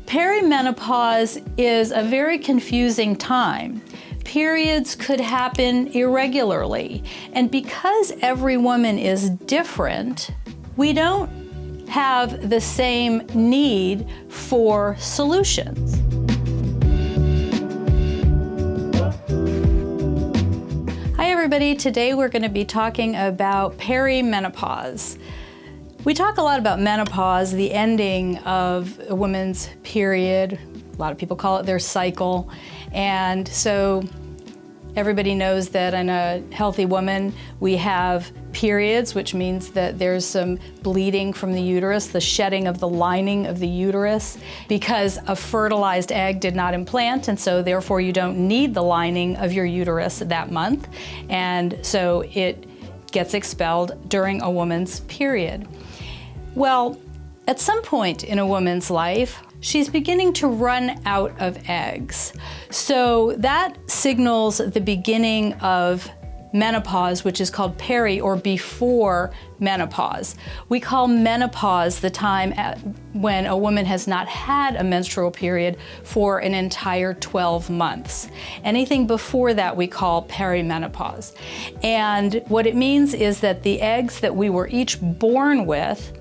Perimenopause is a very confusing time. Periods could happen irregularly, and because every woman is different, we don't have the same need for solutions. Hi everybody, today we're going to be talking about perimenopause. We talk a lot about menopause, the ending of a woman's period. A lot of people call it their cycle. And so everybody knows that in a healthy woman, we have periods, which means that there's some bleeding from the uterus, the shedding of the lining of the uterus, because a fertilized egg did not implant, and so therefore you don't need the lining of your uterus that month. And so it gets expelled during a woman's period. Well, at some point in a woman's life, she's beginning to run out of eggs. So that signals the beginning of menopause, which is called peri or before menopause. We call menopause the time when a woman has not had a menstrual period for an entire 12 months. Anything before that we call perimenopause. And what it means is that the eggs that we were each born with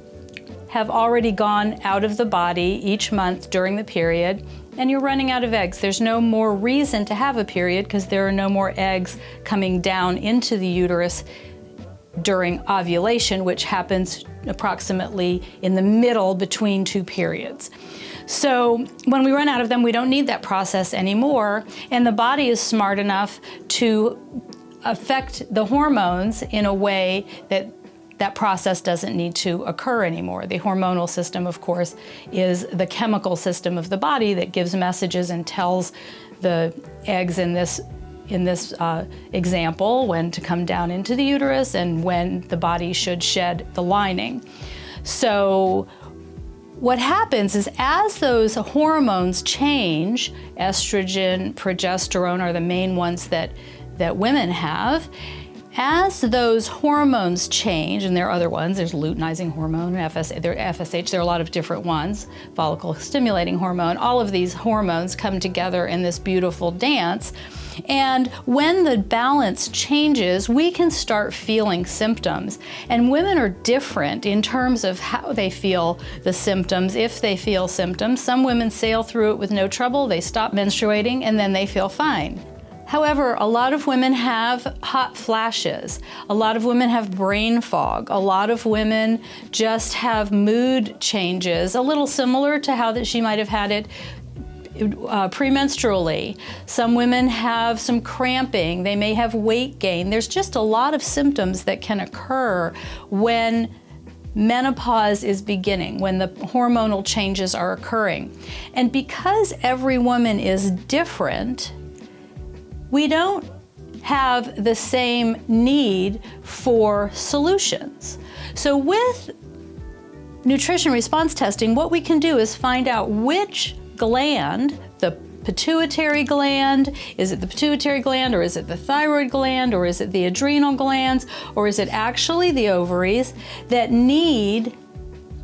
have already gone out of the body each month during the period, and you're running out of eggs. There's no more reason to have a period because there are no more eggs coming down into the uterus during ovulation, which happens approximately in the middle between two periods. So when we run out of them, we don't need that process anymore, and the body is smart enough to affect the hormones in a way that that process doesn't need to occur anymore. The hormonal system, of course, is the chemical system of the body that gives messages and tells the eggs in this example when to come down into the uterus and when the body should shed the lining. So what happens is as those hormones change, estrogen, progesterone are the main ones that women have. As those hormones change, and there are other ones, there's luteinizing hormone, FSH, there are a lot of different ones, follicle stimulating hormone, all of these hormones come together in this beautiful dance. And when the balance changes, we can start feeling symptoms. And women are different in terms of how they feel the symptoms, if they feel symptoms. Some women sail through it with no trouble, they stop menstruating, and then they feel fine. However, a lot of women have hot flashes. A lot of women have brain fog. A lot of women just have mood changes, a little similar to how that she might have had it premenstrually. Some women have some cramping. They may have weight gain. There's just a lot of symptoms that can occur when menopause is beginning, when the hormonal changes are occurring. And because every woman is different, we don't have the same need for solutions. So with nutrition response testing, what we can do is find out which gland, the pituitary gland, is it the pituitary gland, or is it the thyroid gland, or is it the adrenal glands, or is it actually the ovaries that need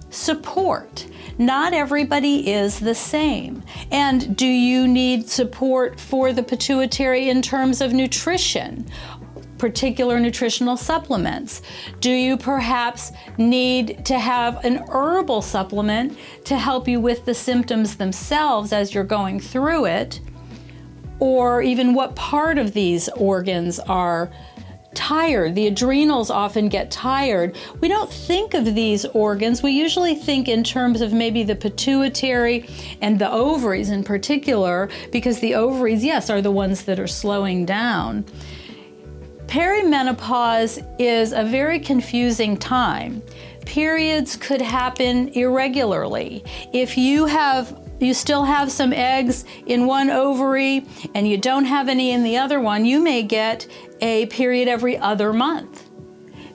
support? Not everybody is the same. And do you need support for the pituitary in terms of nutrition, particular nutritional supplements? Do you perhaps need to have an herbal supplement to help you with the symptoms themselves as you're going through it? Or even what part of these organs are tired? The adrenals often get tired. We don't think of these organs. We usually think in terms of maybe the pituitary and the ovaries in particular, because the ovaries, yes, are the ones that are slowing down. Perimenopause is a very confusing time. Periods could happen irregularly. If you still have some eggs in one ovary and you don't have any in the other one, you may get a period every other month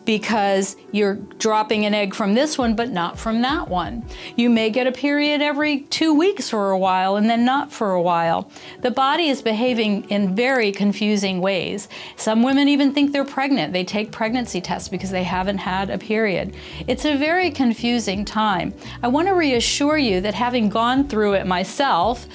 because you're dropping an egg from this one but not from that one. You may get a period every 2 weeks for a while and then not for a while. The body is behaving in very confusing ways. Some women even think they're pregnant. They take pregnancy tests because they haven't had a period. It's a very confusing time. I want to reassure you that having gone through it myself,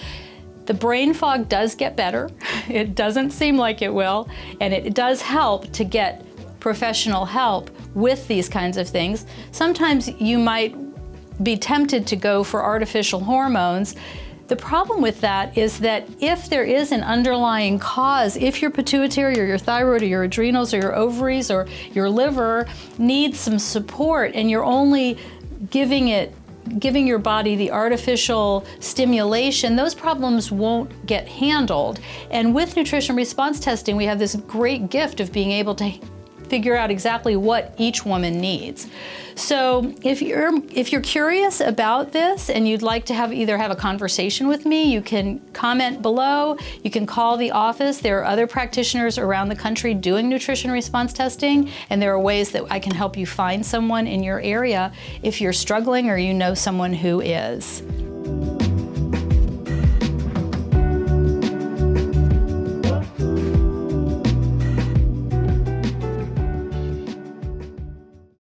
the brain fog does get better. It doesn't seem like it will, and it does help to get professional help with these kinds of things. Sometimes you might be tempted to go for artificial hormones. The problem with that is that if there is an underlying cause, if your pituitary or your thyroid or your adrenals or your ovaries or your liver needs some support and you're only giving your body the artificial stimulation, those problems won't get handled. And with nutrition response testing, we have this great gift of being able to figure out exactly what each woman needs. So if you're curious about this and you'd like to either have a conversation with me, you can comment below, you can call the office. There are other practitioners around the country doing nutrition response testing, and there are ways that I can help you find someone in your area if you're struggling or you know someone who is.